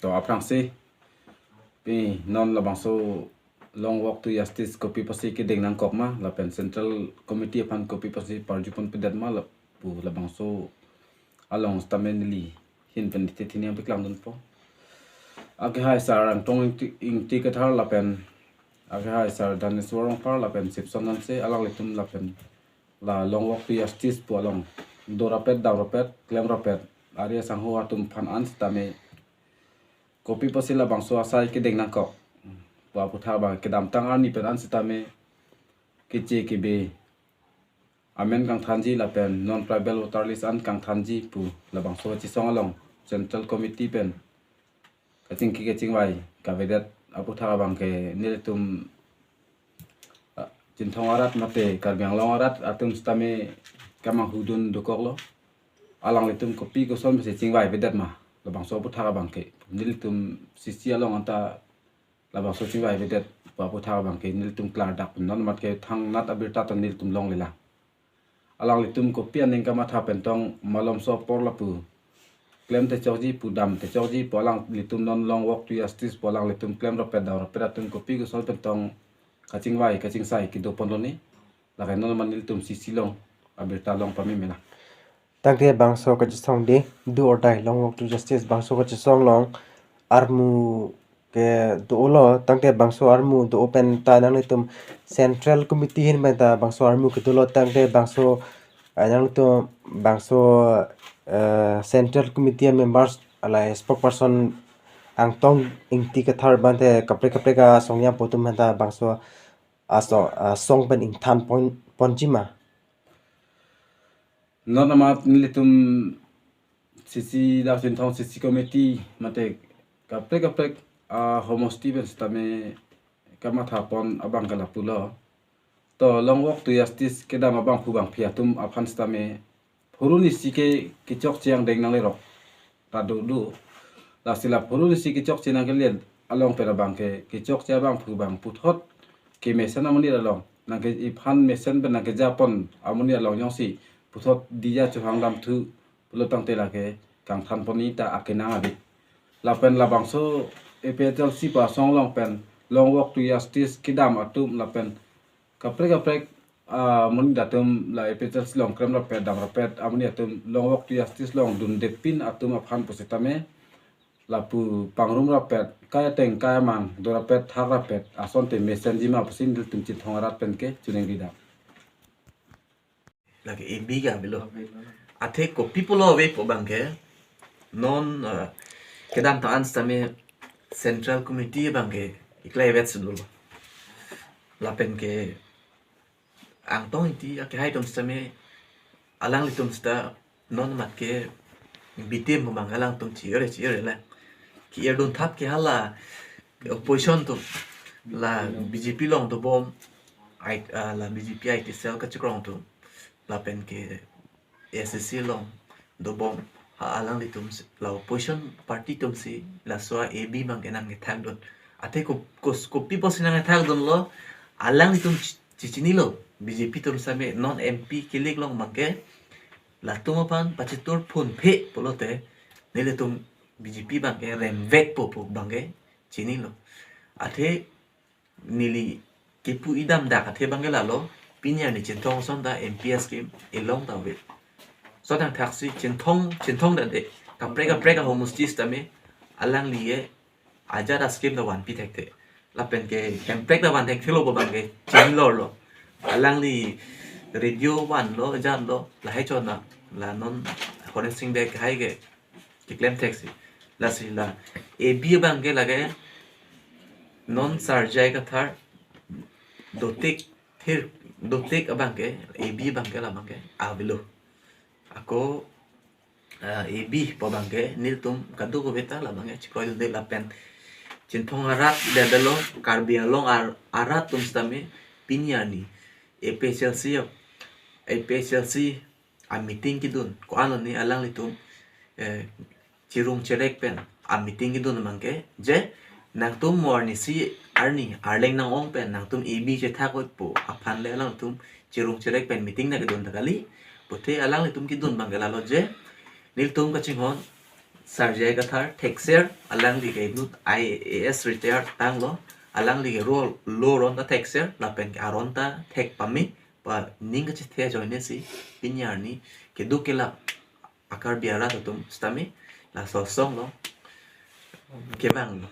to APHLC pi non labang so long walk to justice kopi pasi ke deng nang kop ma la pen central committee pan kopi pasi parjupon pedat ma la pu labang so along stamenili hin pen tithini am piklang dun po age hai sarang tong ing ti ka thar la pen age hai sar dan swarong par la pen sip sonan se alang letum la pen la long walk to justice pu along dorapet dawrapet klem rapet area sangho atum phan an stame kopi pasi labang so asai ke deng nang kop wa putha ba kedam tangar ni pen an sitame kiche kibe amen kang thanji la pen non tribal voter list an kang thanji pu labang so chi song along central committee pen kaching wai ka vedat aputha bang ke niletum Chinthong arat mate karbyang long arat atum sitame kamang hudun dukoklo alang litum kopi ko son se chingwai vedat ma labang so putha bang ke niletum sisi along anta labang so chingwai vedat pa putha bang ke niletum klar dak non mat ke thang nat abirta ton niletum long lela alang litum kopi aning kama tha pentong malom so por lapu claim te choji pudam te choji polang litum non long walk to justice polang litum claim ro pedar ro pedatum kopi ko sol pentong kaching sai ki do ponloni la kai non man litum sisi long abirta long pami mena tangte bangso ka chisong de do or die long walk to justice bangso ka chisong long armu ke do lo tangte bangso armu do open ta nang litum central committee hin ta bangso armu ke do lo tangte bangso nang litum bangso central committee members ala spokesperson ang tong ingti ka thar bante kapre ka songya potum ta bangso aso song pen ing than ponjima non amat litum sisi da Chinthong sisi committee mate kapre homo Stevens tame kama thapon abang kala pulo to long walk to justice kedam abang phubang phiatum aphan stame phuruni sike kichok chiang deng nang lerok ta du la sila phuruni sike kichok chiang kelen along pera bang ke kichok cha bang phubang puthot ke mesen amuni along nang ke iphan mesen ben nang ke japon amuni along yongsi puthot dia chuhang dam thu pulotang tela ke kang than poni ta akena abi lapen labang so APHLC pa song long pen long walk to justice kidam atum lapen kapre mun datum la APHLC long krem rapet dam rapet amuni atum long walk to justice long dun depin atum aphan positame lapu pangrum rapet kaya teng kaya mang do rapet thak rapet ason te mesenji ma pasin dil tum Chinthong arat pen ke chuneng rida lagi ibiga bilo ate ko people away po bangke non kedam ta anstame central committee bangke iklai vet sudul lapen ke ang tong iti ake hai tom stame alang litum sta non mat ke bitim mo mangalang tum chiore la ki erdon thap ke hala opposition to la BJP long to bom ai la BJP ai sel ka chikrong to lapen ke SSC long do bom alang litum la opposition party tum si la soa AB mang enang ke thang don ate ko people sinang thang don lo alang litum chichini lo BJP tum same non MP kilik long mangke la tumapan pachitur phun phe polote nile tum BJP bangke remvek po bangke chini lo ate nili kepu idam da ate bangke la lo pinya ni Chinthong sonda MPS kim elong ta we so tang taxi Chinthong da de kapre ka homustis tame alang liye aja da skim da wan pi thekte la pen ke template da wan thek thelo bo bangke chini lo alang li radio wan lo jan lo la hai chona la non horen sing de hai ge claim taxi la si la AB bangke lage non sarjai ka thar dotik abangke AB bangke la bangke avilo ako AB po bangke niltum kadu ko beta la bangke chikoy de la pen Chinthong arat de belo karbiang long arat tum stame pinyani APHLC a meeting kidun ko ano ni alang litum chirung cherek pen a meeting kidun mangke je nang tum morni si arleng nang ong pen nang tum AB je thakot po aphan le alang tum chirung cherek pen meeting na kidun takali pote alang litum kidun bangke lalo je nil tum ka chinghon sarjai kathar texer alang li ke nut IAS retired tang lo alang li ke role lo ron ta texer la pen ke aron ta tek pami pa ning ke the join si pinyar ni ke dukela akar biara tum stami la so song lo ke bang lo